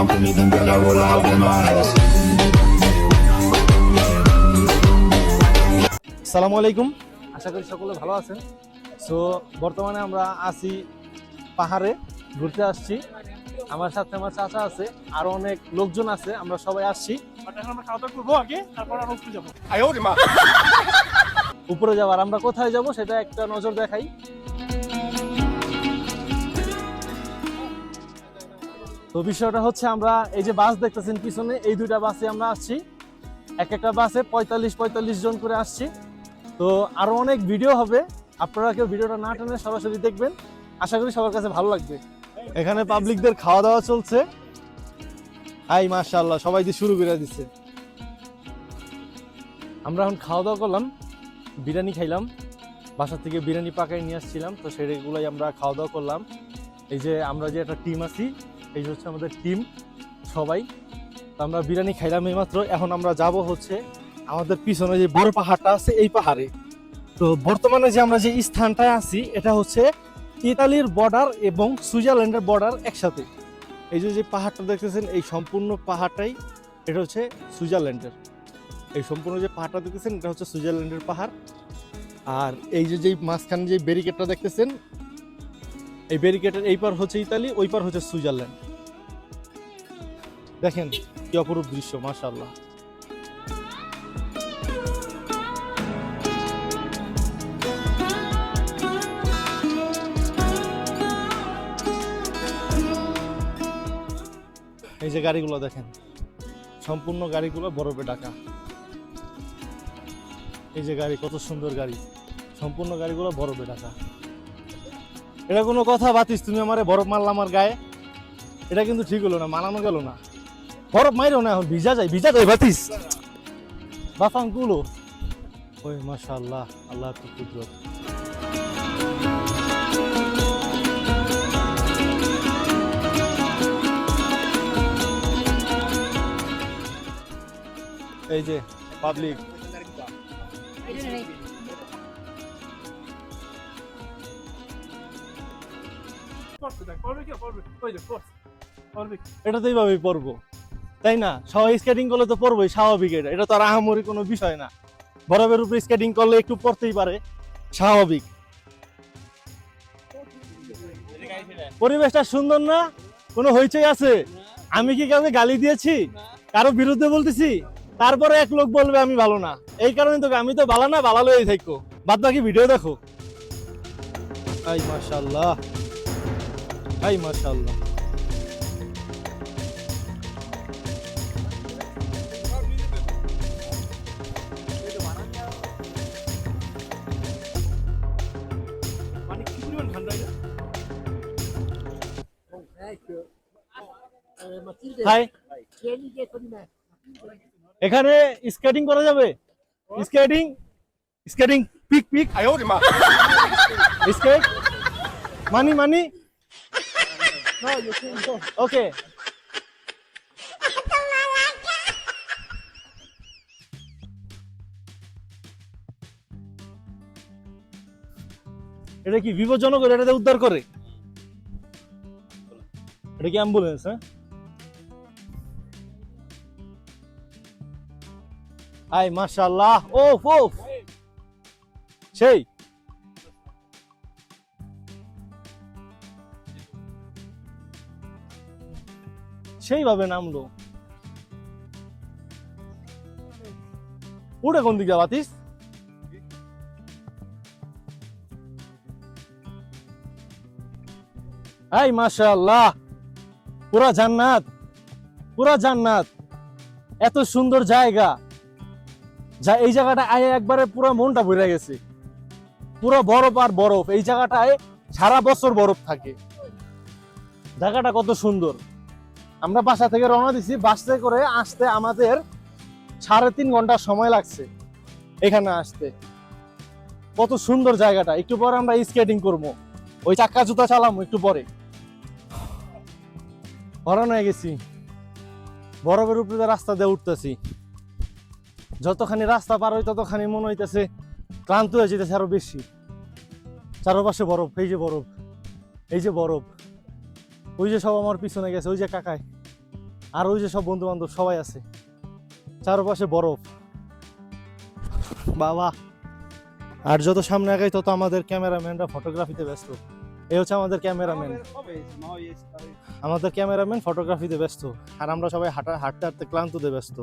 put me think girl I roll out them eyes. আসসালামু আলাইকুম, আশা করি সকলে ভালো আছেন। সো বর্তমানে আমরা আছি পাহাড়ে, ঘুরতে আসছি। আমার সাথে আমার চাচা আছে, আরো অনেক লোকজন আছে, আমরা সবাই আসছি। আমরা খাওয়া দাওয়া করবো আগে, তারপর আমরা উপরে যাবো। উপরে যাওয়ার আমরা কোথায় যাব সেটা একটা নজর দেখাই। তো বিষয়টা হচ্ছে, আমরা এই যে বাস দেখতেছেন পিছনে, এই দুইটা বাসে আমরা আসছি। এক একটা বাসে 45 জন করে আসছি। তো আরো অনেক ভিডিও হবে, আপনারা কেউ ভিডিওটা না টেনে সরাসরি দেখবেন, আশা করি সবার কাছে ভালো লাগবে। এখানে পাবলিকদের খাওয়া দাওয়া চলছে। হাই মাশাআল্লাহ, সবাই দিয়ে শুরু করে দিচ্ছে। আমরা এখন খাওয়া দাওয়া করলাম, বিরিয়ানি খাইলাম, বাসা থেকে বিরিয়ানি পাকাই নিয়ে আসছিলাম, তো সেগুলোই আমরা খাওয়া দাওয়া করলাম। এই যে আমরা যে একটা টিম আছি, এই যে হচ্ছে আমাদের টিম সবাই। তো আমরা বিরিয়ানি খাইলাম এইমাত্র। এখন আমরা যাব হচ্ছে আমাদের পিছনে যে বড় পাহাড়টা আছে এই পাহাড়ে। তো বর্তমানে যে আমরা যে স্থানটায় আছি, এটা হচ্ছে ইতালির বর্ডার এবং সুইজারল্যান্ডের বর্ডার একসাথে। এই যে পাহাড়টা দেখতেছেন, এই সম্পূর্ণ পাহাড়টাই এটা হচ্ছে সুইজারল্যান্ডের। এই সম্পূর্ণ যে পাহাড়টা দেখতেছেন, এটা হচ্ছে সুইজারল্যান্ডের পাহাড়। আর এই যে মাঝখানে যে ব্যারিকেডটা দেখতেছেন, এই ব্যারিকেডের এই পার হচ্ছে ইতালি, ওই পার হচ্ছে সুইজারল্যান্ড। দেখেন কি অপরূপ দৃশ্য, মাশাআল্লাহ। এই যে গাড়িগুলো দেখেন, সম্পূর্ণ গাড়িগুলো বরফে ঢাকা। এই যে গাড়ি, কত সুন্দর গাড়ি, সম্পূর্ণ গাড়িগুলো বরফে ঢাকা। এটা কোনো কথা বাতিস, তুমি আমারে বরফ মারলা আমার গায়ে, এটা কিন্তু ঠিক হলো না, মানানো গেল না। বরফ মাইরো না, এখন ভিজা যায় বাতিস বাফাঙ্কুলো। ওই মাশাআল্লাহ, আল্লাহ কি কুদরত। এই যে পাবলিক, এটা তো এইভাবেই পড়বো, তাই না? সবাই স্কেটিং করলে তো পড়বোই, স্বাভাবিক। এটা তো আর আহামরি কোনো বিষয় না। বরফের উপরে স্কেটিং করলে একটু পড়তেই পারে, স্বাভাবিক। পরিবেশটা সুন্দর না? কোনো হইচই আছে? আমি কি কাউকে গালি দিয়েছি, কারো বিরুদ্ধে বলতেছি? তারপরে এক লোক বলবে আমি ভালো না, এই কারণে তো আমি তো ভালো না, ভালো লই থাকো। বাদ বাকি ভিডিও দেখো। আই মাশাআল্লাহ, আই মাশাআল্লাহ। হাই, এখানে স্কেটিং করা যাবে? স্কেটিং স্কেটিং পিক স্কেট মানি ওকে। এটা কি বিপজ্জনক? এটা উদ্ধার করে? এটা কি অ্যাম্বুলেন্স? হ্যাঁ, হাই মাশাআল্লাহ। ওফ ওফ, সেই সেইভাবে নামলো। উঠে কোন দিকে বাতিস? হাই মাশাআল্লাহ, পুরা জান্নাত, পুরা জান্নাত। এত সুন্দর জায়গা, যা এই জায়গাটা আয়ে একবারে পুরো মনটা ভরে গেছে। পুরো বরফ আর বরফ, এই জায়গাটায় সারা বছর বরফ থাকে। জায়গাটা কত সুন্দর। আমরা বাসা থেকে রওনা দিছি, বাসে করে আসতে আমাদের 3.5 ঘন্টা সময় লাগছে এখানে আসতে। কত সুন্দর জায়গাটা। একটু পরে আমরা স্কেটিং করবো, ওই চাক্কা জুতা চালামো একটু পরে। হরান হয়ে গেছি, বরফের উপরে রাস্তা দিয়ে উঠতেছি। যতখানি রাস্তা পার হয় ততখানি মনে হইতেছে ক্লান্ত হয়ে যেতেছে আরো বেশি। চারপাশে বরফ, এই যে বরফ, এই যে বরফ। ওই যে সব আমার পিছনে গেছে, ওই যে কাকায়, আর ওই যে সব বন্ধু বান্ধব সবাই আছে, চারপাশে বরফ বাবা। আর যত সামনে আগাই তত আমাদের ক্যামেরাম্যানরা ফটোগ্রাফিতে ব্যস্ত। এই হচ্ছে আমাদের ক্যামেরাম্যান, ফটোগ্রাফিতে ব্যস্ত। আর আমরা সবাই হাঁটতে হাঁটতে ক্লান্ততে ব্যস্ত।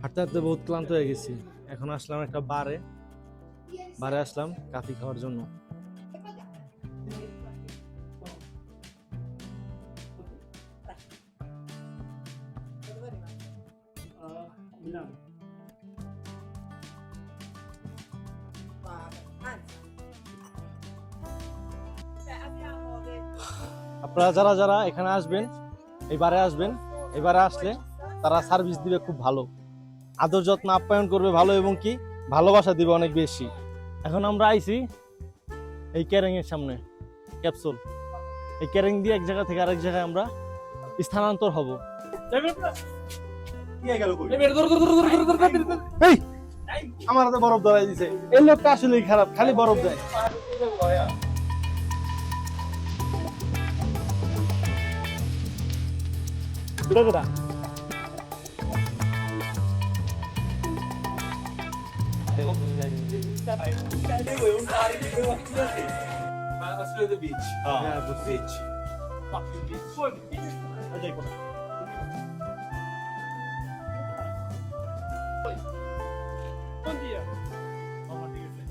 হাঁটতে হাঁটতে বহুত ক্লান্ত হয়ে গেছি। এখন আসলাম একটা বারে আসলাম কফি খাওয়ার জন্য। আপনারা যারা যারা এখানে আসবেন, এইবারে আসবেন, এবারে আসলে তারা সার্ভিস দিবে খুব ভালো, আদর যত্ন আপ্যায়ন করবে ভালো, এবং কি ভালোবাসা দিবে অনেক বেশি। এখন আমরা আইছি এই ক্যারিং এর সামনে, ক্যাপসুল। এই ক্যারিং দিয়ে এক জায়গা থেকে আরেক জায়গায় আমরা স্থানান্তর হব। আমার হাতে বরফ ধরাই দিছে। এই লোকটা আসলেই খারাপ, খালি বরফ দেয়।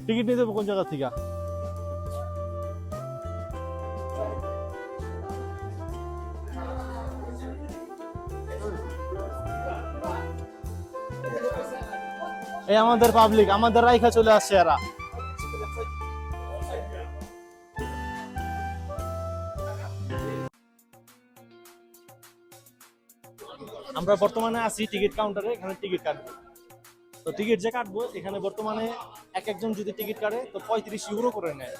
টিকিট নিয়ে দেবো কোন জায়গা থেকে? এই আমাদের পাবলিক, আমাদের রাইখা চলে আসছে এরা। আমরা বর্তমানে আছি টিকিট কাউন্টারে, এখানে টিকিট কাটবো। তো টিকিট যে কাটবো এখানে বর্তমানে একজন যদি টিকিট কাটে তো 35 ইউরো করে নেয়।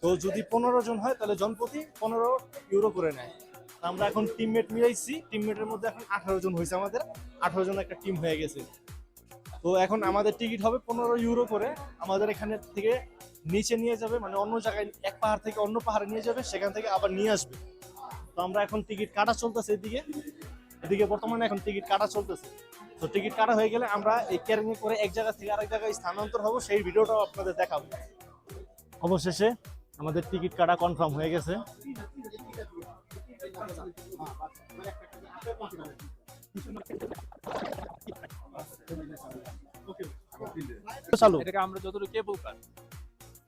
তো যদি 15 জন হয় তাহলে জনপ্রতি 15 ইউরো করে নেয়। আমরা এখন টিমমেট মিলাইছি, টিমমেটের মধ্যে এখন 18 জন হয়েছে, আমাদের 18 জন একটা টিম হয়ে গেছে। তো এখন আমাদের টিকিট হবে 15 ইউরো করে। আমাদের এখানে থেকে নিচে নিয়ে যাবে, মানে অন্য জায়গায়, এক পাহাড় থেকে অন্য পাহাড়ে নিয়ে যাবে, সেখান থেকে আবার নিয়ে আসবে। তো আমরা এখন টিকিট কাটা চলতেছে, এদিকে বর্তমানে এখন টিকিট কাটা চলতেছে। তো টিকিট কাটা হয়ে গেলে আমরা এই ক্যারিং করে এক জায়গা থেকে আরেক জায়গায় স্থানান্তর হব, সেই ভিডিওটাও আপনাদের দেখাবো। অবশেষে আমাদের টিকিট কাটা কনফার্ম হয়ে গেছে।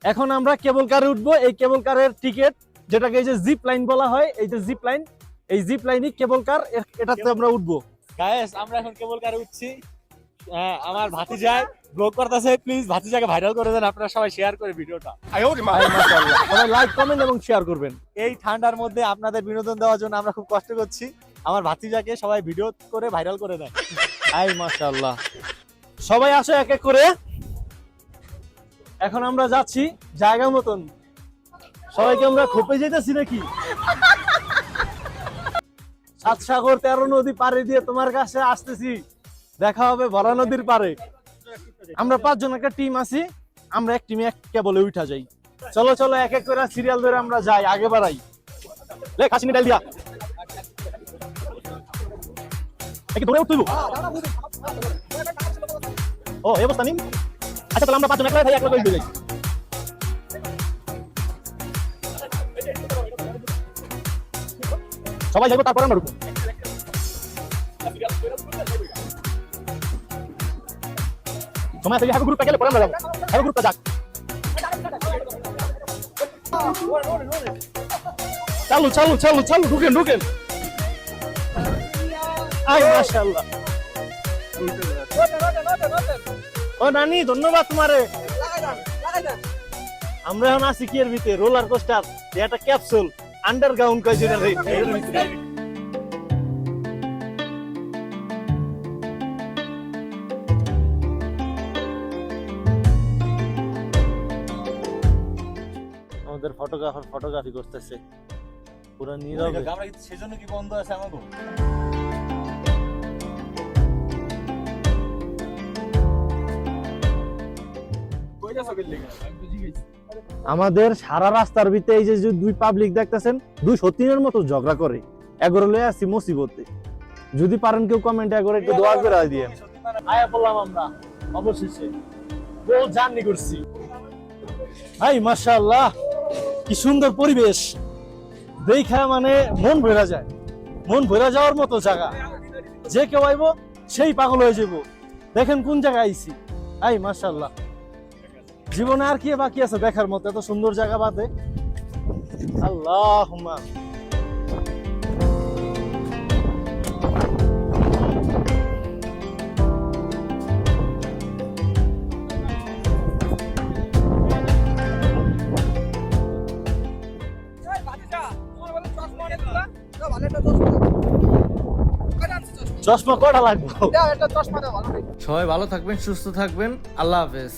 এখন আমরা কেবল কারে উঠবো। এই কেবল কারের টিকিট, যেটাকে এই যে জিপ লাইন বলা হয়, এই যে জিপ লাইন, এই জিপ লাইনই কেবল কার, এটাতে আমরা উঠবো। গাইস, আমরা এখন কেবল কারে উঠছি। আমার ভাতিজাই ব্লগ করতেছে, প্লিজ ভাতিজাকে ভাইরাল করে দেন আপনারা, সবাই শেয়ার করে ভিডিওটা। মাশাআল্লাহ, সবাই লাইক কমেন্ট এবং শেয়ার করবেন। এই ঠান্ডার মধ্যে আপনাদের বিনোদন দেওয়ার জন্য আমরা খুব কষ্ট করছি। আমার ভাতিজাকে সবাই ভিডিও করে ভাইরাল করে দেন। আই মাশাআল্লাহ, সবাই আসো এক এক করে। এখন আমরা যাচ্ছি জায়গা মতন। সবাইকে আমরা খোপে যেতেছি নাকি? 7 সাগর 13 নদী পাড়ি দিয়ে তোমার কাছে আসতেছি, দেখা হবে ভরা নদীর পাড়ে। আমরা 5 জন একটা টিম আছি, আমরা এক টিমে এক কেবলে উঠা যাই। চলো চলো, এক এক করে সিরিয়াল ধরে আমরা যাই, আগে বাড়াই। লে কাশিনি ডাল দিয়া কি দৌড়ে উঠতেইব? ও এই অবস্থা নি। আচ্ছা তাহলে আমরা 5 জন একলা ভাই একলা করে যাই। সবাই যাইবো, তারপর আমরা ঢুকবো। সময় আছে, হ্যাঁ গ্রুপটা গেলে পরে আমরা যাবো। হ্যাঁ গ্রুপটা যাক, চালু চালু চালু চালু, ঢুকেন ঢুকেন। আই মাশাআল্লাহ। ও নানি, ধন্যবাদ তোমারে। আমরা এখন আছি কি এর ভিতরে? রোলার কোস্টার, এটা ক্যাপসুল আন্ডারগ্রাউন্ড কয় যেটা রে। আমাদের ফটোগ্রাফার ফটোগ্রাফি করতেছে পুরো নীরবে। সেজন্য কি বন্ধ আছে আমাকে? আমাদের সারা রাস্তার ভিতরে এই যে দুই পাবলিক দেখতেছেন, 203 এর মতো ঝগড়া করে। এগরে লয়ে আসছি মুসিবতে। যদি পারেন কেউ কমেন্টে এগরে একটু দোয়া করে দিয়ে। আয়া বললাম আমরা অবশেষে বহু জার্নি করছি। হাই মাশাআল্লাহ, কি সুন্দর পরিবেশ, দেখা মানে মন ভরা যায়, মন ভরা যাওয়ার মতো জায়গা। যে কেউ আইব সেই পাগল হয়ে যাব। দেখেন কোন জায়গায় আইছি। হাই মাশাআল্লাহ, জীবনে আর কি বাকি আছে দেখার মতো এত সুন্দর জায়গা বাদে? আল্লাহুম্মা চশমা কটা লাগবে? সবাই ভালো থাকবেন, সুস্থ থাকবেন, আল্লাহ হাফেজ।